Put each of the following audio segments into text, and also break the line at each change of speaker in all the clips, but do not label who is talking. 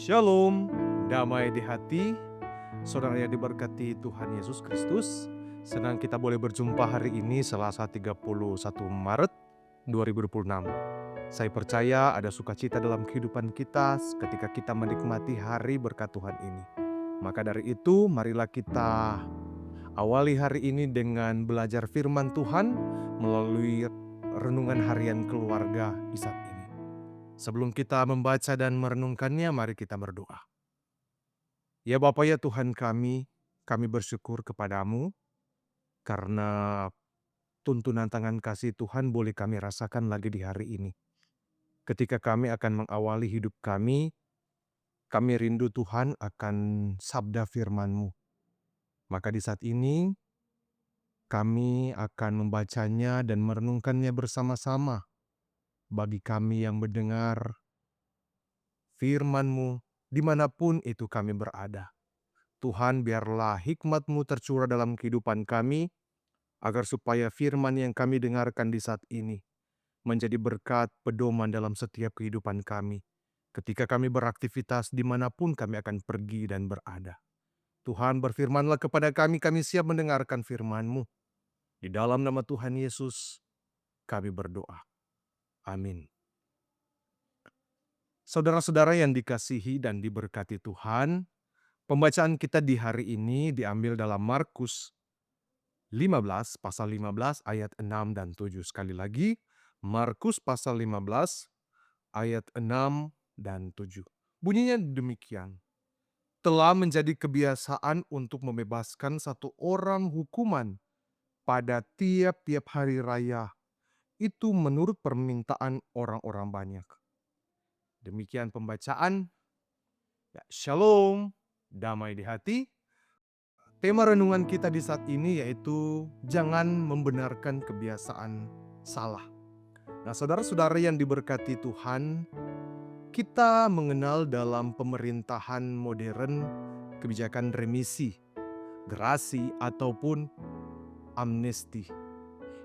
Shalom, damai di hati, saudara yang diberkati Tuhan Yesus Kristus. Senang kita boleh berjumpa hari ini Selasa 31 Maret 2026. Saya percaya ada sukacita dalam kehidupan kita ketika kita menikmati hari berkat Tuhan ini. Maka dari itu, marilah kita awali hari ini dengan belajar firman Tuhan melalui renungan harian keluarga di saat ini. Sebelum kita membaca dan merenungkannya, mari kita berdoa. Ya Bapa ya Tuhan kami bersyukur kepadamu karena tuntunan tangan kasih Tuhan boleh kami rasakan lagi di hari ini. Ketika kami akan mengawali hidup kami rindu Tuhan akan sabda firman-Mu. Maka di saat ini kami akan membacanya dan merenungkannya bersama-sama. Bagi kami yang mendengar firman-Mu dimanapun itu kami berada. Tuhan, biarlah hikmat-Mu tercurah dalam kehidupan kami, agar supaya firman yang kami dengarkan di saat ini menjadi berkat pedoman dalam setiap kehidupan kami. Ketika kami beraktivitas dimanapun kami akan pergi dan berada. Tuhan, berfirmanlah kepada kami siap mendengarkan firman-Mu. Di dalam nama Tuhan Yesus, kami berdoa. Amin. Saudara-saudara yang dikasihi dan diberkati Tuhan, pembacaan kita di hari ini diambil dalam Markus 15, pasal 15 ayat 6 dan 7. Sekali lagi, Markus pasal 15 ayat 6 dan 7. Bunyinya demikian. Telah menjadi kebiasaan untuk membebaskan satu orang hukuman pada tiap-tiap hari raya. Itu menurut permintaan orang-orang banyak. Demikian pembacaan. Ya, shalom, damai di hati. Tema renungan kita di saat ini yaitu jangan membenarkan kebiasaan salah. Nah, saudara-saudara yang diberkati Tuhan, kita mengenal dalam pemerintahan modern kebijakan remisi, gerasi ataupun amnesti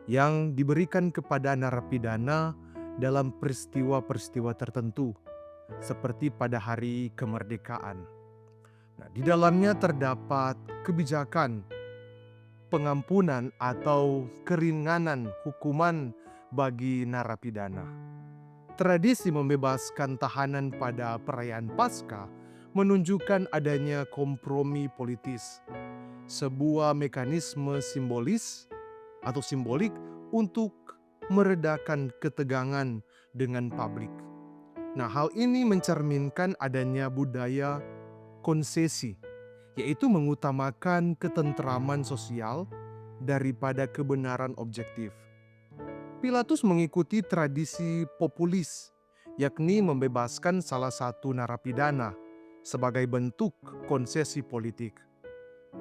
yang diberikan kepada narapidana dalam peristiwa-peristiwa tertentu seperti pada hari kemerdekaan. Nah, di dalamnya terdapat kebijakan pengampunan atau keringanan hukuman bagi narapidana. Tradisi membebaskan tahanan pada perayaan Paskah menunjukkan adanya kompromi politis, sebuah mekanisme simbolik untuk meredakan ketegangan dengan publik. Nah, hal ini mencerminkan adanya budaya konsesi, yaitu mengutamakan ketentraman sosial daripada kebenaran objektif. Pilatus mengikuti tradisi populis, yakni membebaskan salah satu narapidana sebagai bentuk konsesi politik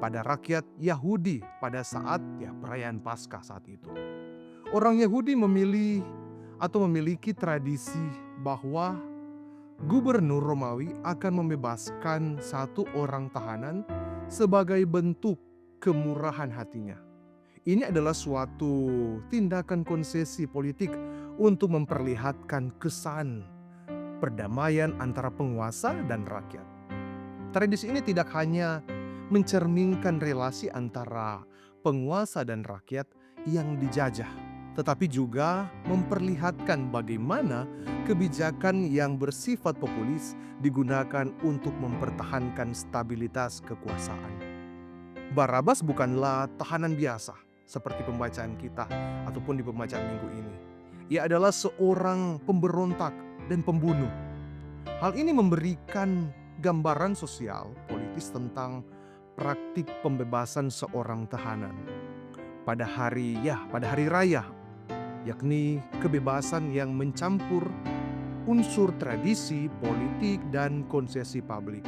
pada rakyat Yahudi pada saat perayaan Paskah saat itu. Orang Yahudi memiliki tradisi bahwa Gubernur Romawi akan membebaskan satu orang tahanan sebagai bentuk kemurahan hatinya. Ini adalah suatu tindakan konsesi politik untuk memperlihatkan kesan perdamaian antara penguasa dan rakyat. Tradisi ini tidak hanya mencerminkan relasi antara penguasa dan rakyat yang dijajah, tetapi juga memperlihatkan bagaimana kebijakan yang bersifat populis digunakan untuk mempertahankan stabilitas kekuasaan. Barabas bukanlah tahanan biasa seperti pembacaan kita ataupun di pembacaan minggu ini. Ia adalah seorang pemberontak dan pembunuh. Hal ini memberikan gambaran sosial politis tentang praktik pembebasan seorang tahanan pada hari raya, yakni kebebasan yang mencampur unsur tradisi, politik, dan konsesi publik.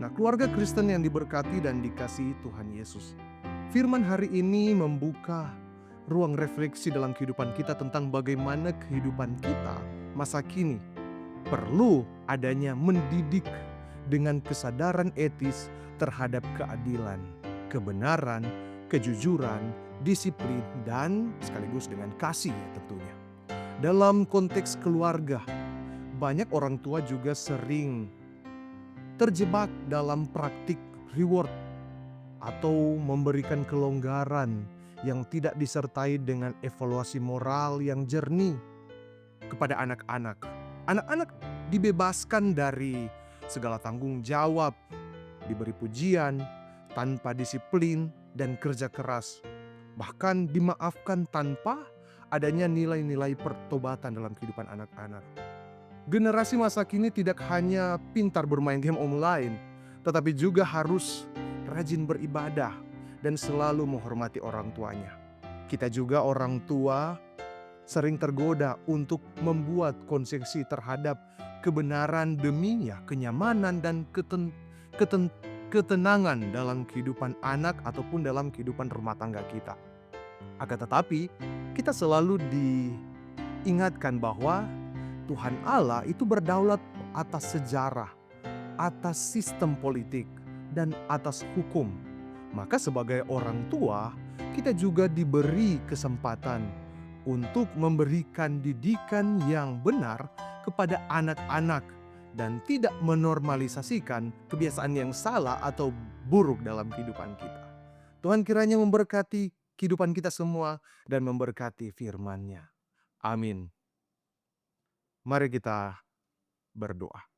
Nah, keluarga Kristen yang diberkati dan dikasihi Tuhan Yesus, firman hari ini membuka ruang refleksi dalam kehidupan kita tentang bagaimana kehidupan kita masa kini perlu adanya mendidik dengan kesadaran etis terhadap keadilan, kebenaran, kejujuran, disiplin, dan sekaligus dengan kasih tentunya. Dalam konteks keluarga, banyak orang tua juga sering terjebak dalam praktik reward atau memberikan kelonggaran yang tidak disertai dengan evaluasi moral yang jernih kepada anak-anak. Anak-anak dibebaskan dari segala tanggung jawab, diberi pujian tanpa disiplin dan kerja keras, bahkan dimaafkan tanpa adanya nilai-nilai pertobatan dalam kehidupan anak-anak. Generasi masa kini tidak hanya pintar bermain game online, tetapi juga harus rajin beribadah dan selalu menghormati orang tuanya. Kita juga orang tua sering tergoda untuk membuat konsesi terhadap kebenaran demi kenyamanan dan ketenangan dalam kehidupan anak ataupun dalam kehidupan rumah tangga kita. Akan tetapi, kita selalu diingatkan bahwa Tuhan Allah itu berdaulat atas sejarah, atas sistem politik, dan atas hukum. Maka sebagai orang tua, kita juga diberi kesempatan untuk memberikan didikan yang benar kepada anak-anak dan tidak menormalisasikan kebiasaan yang salah atau buruk dalam kehidupan kita. Tuhan kiranya memberkati kehidupan kita semua dan memberkati firman-Nya. Amin. Mari kita berdoa.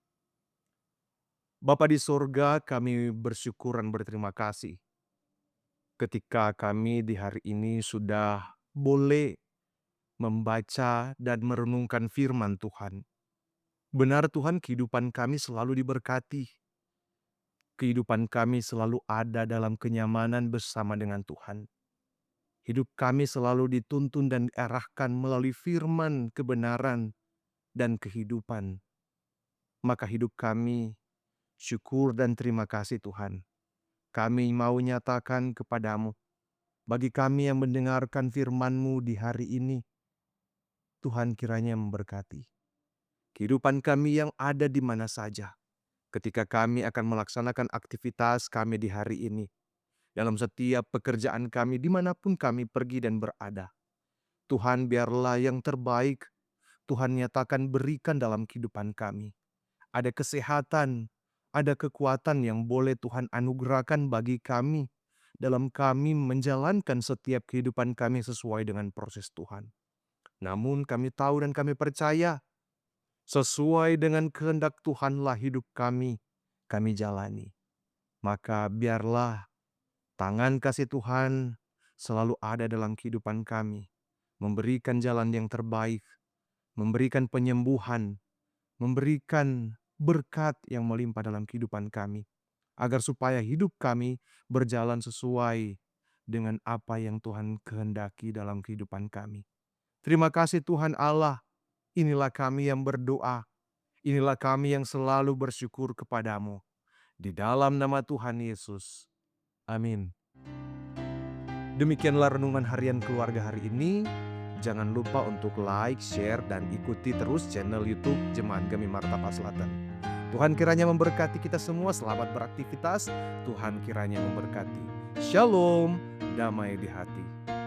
Bapa di sorga, kami bersyukur dan berterima kasih ketika kami di hari ini sudah boleh membaca dan merenungkan firman Tuhan. Benar Tuhan, kehidupan kami selalu diberkati. Kehidupan kami selalu ada dalam kenyamanan bersama dengan Tuhan. Hidup kami selalu dituntun dan diarahkan melalui firman kebenaran dan kehidupan. Maka hidup kami syukur dan terima kasih Tuhan. Kami mau nyatakan kepadamu, bagi kami yang mendengarkan firman-Mu di hari ini, Tuhan kiranya memberkati kehidupan kami yang ada di mana saja. Ketika kami akan melaksanakan aktivitas kami di hari ini, dalam setiap pekerjaan kami dimanapun kami pergi dan berada. Tuhan, biarlah yang terbaik Tuhan nyatakan berikan dalam kehidupan kami. Ada kesehatan, ada kekuatan yang boleh Tuhan anugerahkan bagi kami dalam kami menjalankan setiap kehidupan kami sesuai dengan proses Tuhan. Namun kami tahu dan kami percaya sesuai dengan kehendak Tuhanlah hidup kami jalani. Maka biarlah tangan kasih Tuhan selalu ada dalam kehidupan kami, memberikan jalan yang terbaik, memberikan penyembuhan, memberikan berkat yang melimpah dalam kehidupan kami, agar supaya hidup kami berjalan sesuai dengan apa yang Tuhan kehendaki dalam kehidupan kami. Terima kasih Tuhan Allah, inilah kami yang berdoa, inilah kami yang selalu bersyukur kepadamu. Di dalam nama Tuhan Yesus. Amin. Demikianlah renungan harian keluarga hari ini. Jangan lupa untuk like, share, dan ikuti terus channel YouTube Jemaat Gami Martapah Selatan. Tuhan kiranya memberkati kita semua. Selamat beraktivitas. Tuhan kiranya memberkati. Shalom, damai di hati.